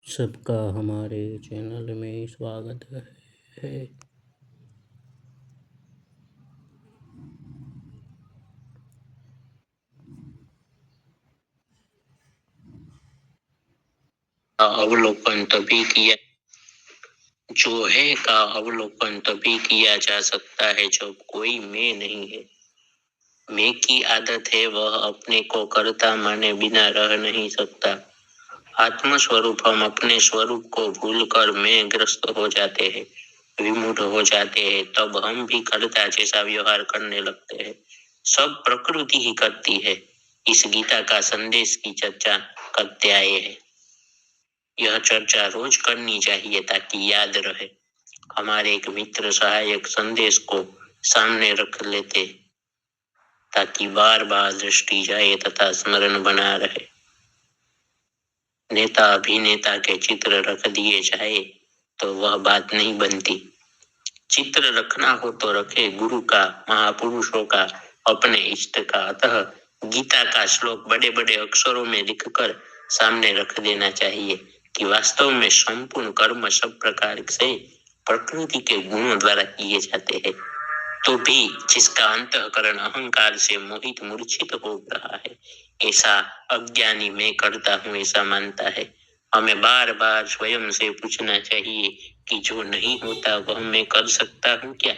सबका हमारे चैनल में स्वागत है। अवलोकन तभी किया जो है का अवलोकन तभी किया जा सकता है जब कोई मैं नहीं है। मैं की आदत है वह अपने को करता माने बिना रह नहीं सकता। आत्म स्वरूप हम अपने स्वरूप को भूलकर मैं ग्रस्त हो जाते हैं, विमूढ़ हो जाते हैं, तब हम भी करता जैसा व्यवहार करने लगते हैं। सब प्रकृति ही करती है। इस गीता का संदेश की चर्चा करते आए हैं। यह चर्चा रोज करनी चाहिए ताकि याद रहे। हमारे एक मित्र सहायक संदेश को सामने रख लेते ताकि बार बार दृष्टि जाए तथा स्मरण बना रहे। नेता अभिनेता के चित्र रख दिए जाए तो वह बात नहीं बनती। चित्र रखना हो तो रखे गुरु का, महापुरुषों का, अपने इष्ट का। अतः गीता का श्लोक बड़े बड़े अक्षरों में लिखकर सामने रख देना चाहिए कि वास्तव में संपूर्ण कर्म सब प्रकार से प्रकृति के गुणों द्वारा किए जाते हैं। तो भी जिसका अंतःकरण अहंकार से मोहित मूर्छित हो रहा है, ऐसा अज्ञानी मैं करता हूँ ऐसा मानता है। हमें बार बार स्वयं से पूछना चाहिए कि जो नहीं होता वह मैं कर सकता हूँ क्या,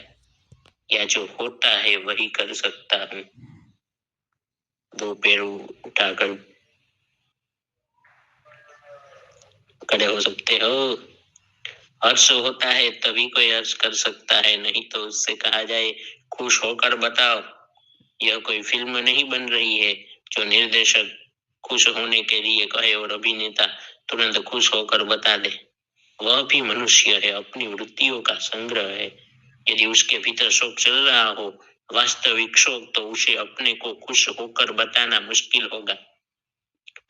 या जो होता है वही कर सकता हूँ। दो पैर उठाकर खड़े हो सकते हो। हर्ष होता है तभी कोई हर्ष कर सकता है, नहीं तो उससे कहा जाए खुश होकर बताओ। यह कोई फिल्म नहीं बन रही है जो निर्देशक खुश होने के लिए कहे और अभिनेता तुरंत खुश होकर बता दे। वह भी मनुष्य है, अपनी वृत्तियों का संग्रह है। यदि उसके भीतर शोक चल रहा हो, वास्तविक शोक, तो उसे अपने को खुश होकर बताना मुश्किल होगा।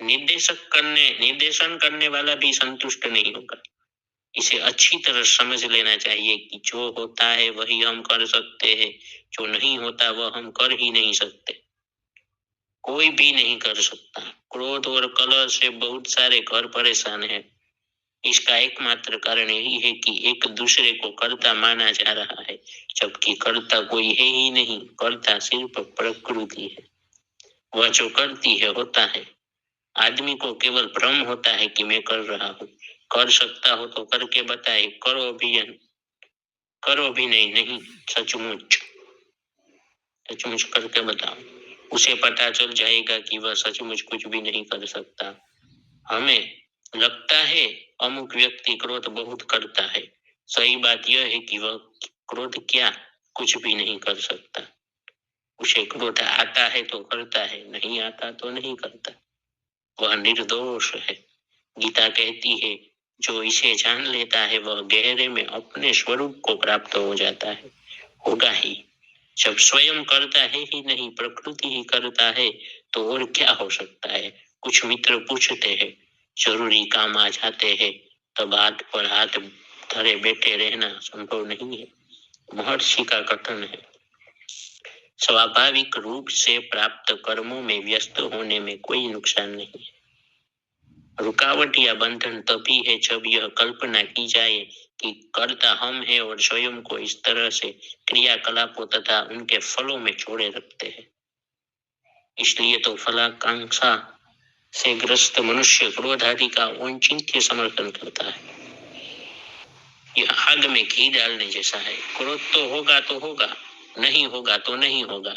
निर्देशन करने वाला भी संतुष्ट नहीं होगा। इसे अच्छी तरह समझ लेना चाहिए कि जो होता है वही हम कर सकते हैं, जो नहीं होता वह हम कर ही नहीं सकते। कोई भी नहीं कर सकता। क्रोध और कलह से बहुत सारे घर परेशान हैं। इसका एकमात्र कारण यही है कि एक दूसरे को कर्ता माना जा रहा है, जबकि कर्ता कोई है ही नहीं। कर्ता सिर्फ प्रकृति है। वह जो करती है होता है। आदमी को केवल भ्रम होता है कि मैं कर रहा हूँ। कर सकता हो तो करके बताए। करो भी नहीं, सचमुच सचमुच करके बताओ। उसे पता चल जाएगा कि वह सचमुच कुछ भी नहीं कर सकता। हमें लगता है अमुक व्यक्ति क्रोध बहुत करता है। सही बात यह है कि वह क्रोध क्या कुछ भी नहीं कर सकता। उसे क्रोध आता है तो करता है, नहीं आता तो नहीं करता। वह निर्दोष है। गीता कहती है जो इसे जान लेता है वह गहरे में अपने स्वरूप को प्राप्त हो जाता है। होगा ही। जब स्वयं करता है ही नहीं, प्रकृति ही करता है, तो और क्या हो सकता है। कुछ मित्र पूछते हैं, जरूरी काम आ जाते हैं, तब हाथ पर हाथ धरे बैठे रहना संभव नहीं है। महर्षि का कथन है, स्वाभाविक रूप से प्राप्त कर्मों में व्यस्त होने में कोई नुकसान नहीं है। रुकावट या बंधन तभी है जब यह कल्पना की जाए कि कर्ता हम हैं और स्वयं को इस तरह से क्रियाकलापों तथा उनके फलों में छोड़े रखते हैं। इसलिए तो फलाकांक्षा से ग्रस्त मनुष्य क्रोध आदि का औचित्य समर्थन करता है। यह आग में घी डालने जैसा है। क्रोध तो होगा, नहीं होगा तो नहीं होगा।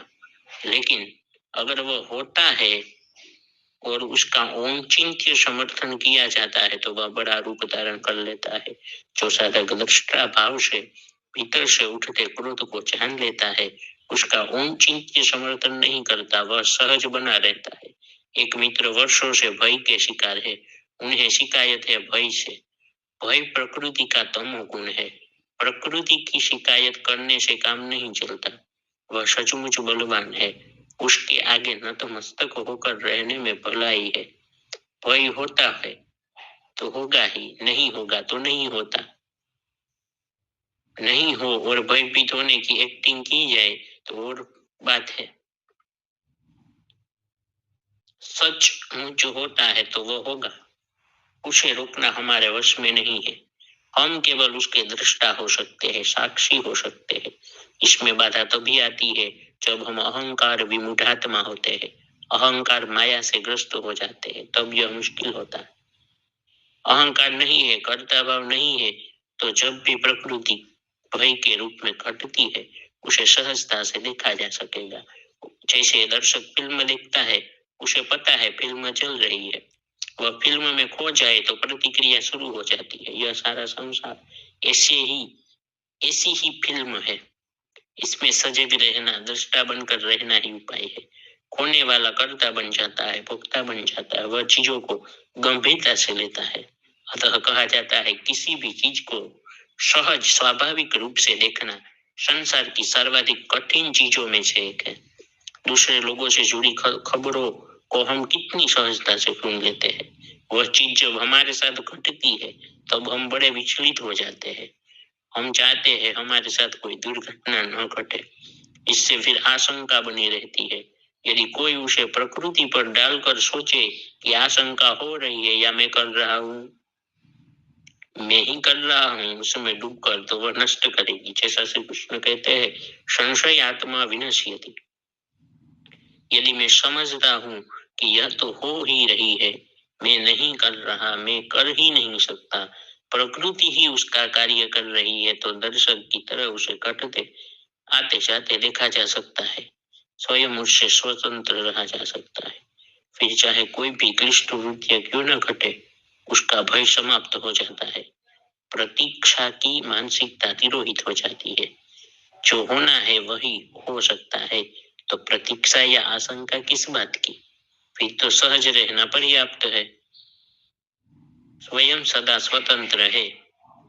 लेकिन अगर वह होता है और उसका औचित्य समर्थन किया जाता है तो वह बड़ा रूप धारण कर लेता है। जो साधक दृष्टा भाव से भीतर से उठते क्रोध को जान लेता है, उसका औचित्य समर्थन नहीं करता, वह सहज बना रहता है। एक मित्र वर्षों से भय के शिकार है। उन्हें शिकायत है भय से। भय प्रकृति का तमोगुण है। प्रकृति की शिकायत करने से काम नहीं चलता। वह सचमुच बलवान है। उसके आगे नतमस्तक होकर रहने में भलाई है। भय होता है तो होगा ही, नहीं होगा तो नहीं होता। नहीं हो और भयभीत होने की एक्टिंग की जाए तो और बात है। सच जो होता है तो वो होगा। उसे रोकना हमारे वश में नहीं है। हम केवल उसके दृष्टा हो सकते हैं, साक्षी हो सकते हैं। इसमें बाधा तभी आती है जब हम अहंकार विमूढ़ात्मा होते हैं, अहंकार माया से ग्रस्त हो जाते हैं, तब यह मुश्किल होता है। अहंकार नहीं है, कर्ता भाव नहीं है, तो जब भी प्रकृति भय के रूप में घटती है, उसे सहजता से देखा जा सकेगा। जैसे दर्शक फिल्म देखता है, उसे पता है फिल्म चल रही है, वह फिल्म में खो जाए तो प्रतिक्रिया शुरू हो जाती है। यह सारा संसार ऐसे ही ऐसी ही फिल्म है। इसमें सजग रहना, दृष्टा बनकर रहना ही उपाय है। खोने वाला कर्ता बन जाता है, भोक्ता बन जाता है, वह चीजों को गंभीरता से लेता है। अतः कहा जाता है किसी भी चीज को सहज स्वाभाविक रूप से देखना संसार की सर्वाधिक कठिन चीजों में से एक है। दूसरे लोगों से जुड़ी खबरों को हम कितनी सहजता से सुन लेते हैं, वह चीज जब हमारे साथ घटती है तब हम बड़े विचलित हो जाते हैं। हम चाहते हैं हमारे साथ कोई दुर्घटना न घटे, इससे फिर आशंका बनी रहती है। यदि कोई उसे प्रकृति पर डालकर सोचे कि आशंका हो रही है या मैं कर रहा हूँ, मैं ही कर रहा हूँ, उसमें डूबकर तो वह नष्ट करेगी। जैसा श्री कृष्ण कहते हैं, संशय आत्मा विनश्यति। यदि मैं समझता हूँ कि यह तो हो ही रही है, मैं नहीं कर रहा, मैं कर ही नहीं सकता, प्रकृति ही उसका कार्य कर रही है, तो दर्शक की तरह उसे कटते आते जाते देखा जा सकता है, स्वयं उससे स्वतंत्र रहा जा सकता है। फिर चाहे कोई भी क्लिष्ट वृत्ति क्यों न घटे, उसका भय समाप्त हो जाता है। प्रतीक्षा की मानसिकता तिरोहित हो जाती है। जो होना है वही हो सकता है, तो प्रतीक्षा या आशंका किस बात की? फिर तो सहज रहना पर्याप्त है। स्वयं सदा स्वतंत्र है,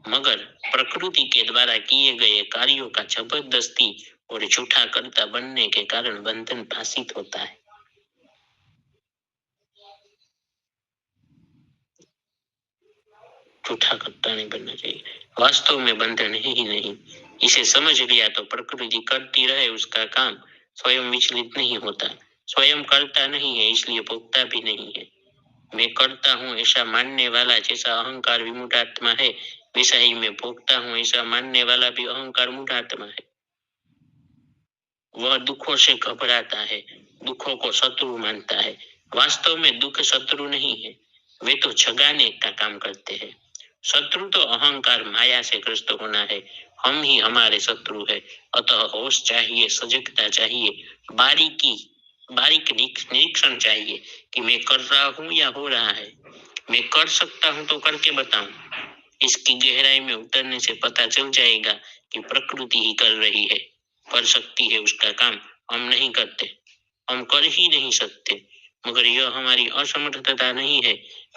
मगर प्रकृति के द्वारा किए गए कार्यों का जबरदस्ती और झूठा कर्ता बनने के कारण बंधन भाषित होता है। झूठा कर्ता नहीं बनना चाहिए, वास्तव में बंधन है ही नहीं। इसे समझ लिया तो प्रकृति करती रहे उसका काम, स्वयं विचलित नहीं होता। स्वयं करता नहीं है, इसलिए भोगता भी नहीं है। मैं करता हूँ ऐसा मानने वाला जैसा अहंकार विमूढ़ात्मा है, वैसा ही मैं भोगता हूँ ऐसा मानने वाला भी अहंकार मूढ़ात्मा है। वह दुखों से घबराता है, दुखों को शत्रु मानता है। वास्तव में दुख शत्रु नहीं है, वे तो जगाने का काम करते हैं। शत्रु तो अहंकार माया से ग्रस्त होना है, हम ही हमारे शत्रु है। अतः होश चाहिए, सजगता चाहिए, बारीकी बारीक निरीक्षण चाहिए कि मैं कर रहा हूँ या हो रहा है। मैं कर सकता हूँ तो करके बताऊं। इसकी गहराई में उतरने से पता चल जाएगा कि प्रकृति ही कर रही है, कर सकती है उसका काम, हम नहीं करते, हम कर ही नहीं सकते। मगर यह हमारी असमर्थता नहीं है,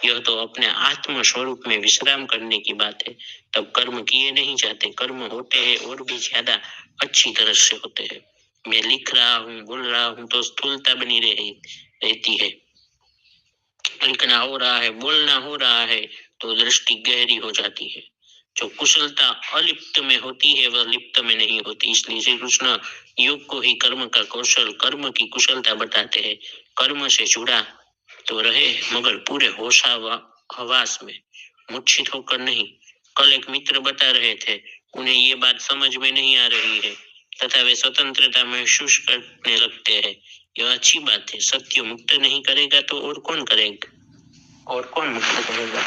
यह तो अपने आत्म स्वरूप में विश्राम करने की बात है। तब कर्म किए नहीं जाते, कर्म होते हैं और भी ज्यादा अच्छी तरह से होते हैं। मैं लिख रहा हूँ, बोल रहा हूँ तो स्थूलता बनी रहती है। लिखना हो रहा है, बोलना हो रहा है तो दृष्टि गहरी हो जाती है। जो कुशलता अलिप्त में होती है वह लिप्त में नहीं होती। इसलिए श्री कृष्ण योग को ही कर्म का कौशल, कर्म की कुशलता बताते हैं। कर्म से जुड़ा तो रहे, मगर पूरे हवास में, मूर्छित होकर नहीं। कल एक मित्र बता रहे थे, उन्हें ये बात समझ में नहीं आ रही है, तथा वे स्वतंत्रता महसूस करने लगते हैं। यह अच्छी बात है। सत्य मुक्त नहीं करेगा तो और कौन करेगा, और कौन मुक्त करेगा?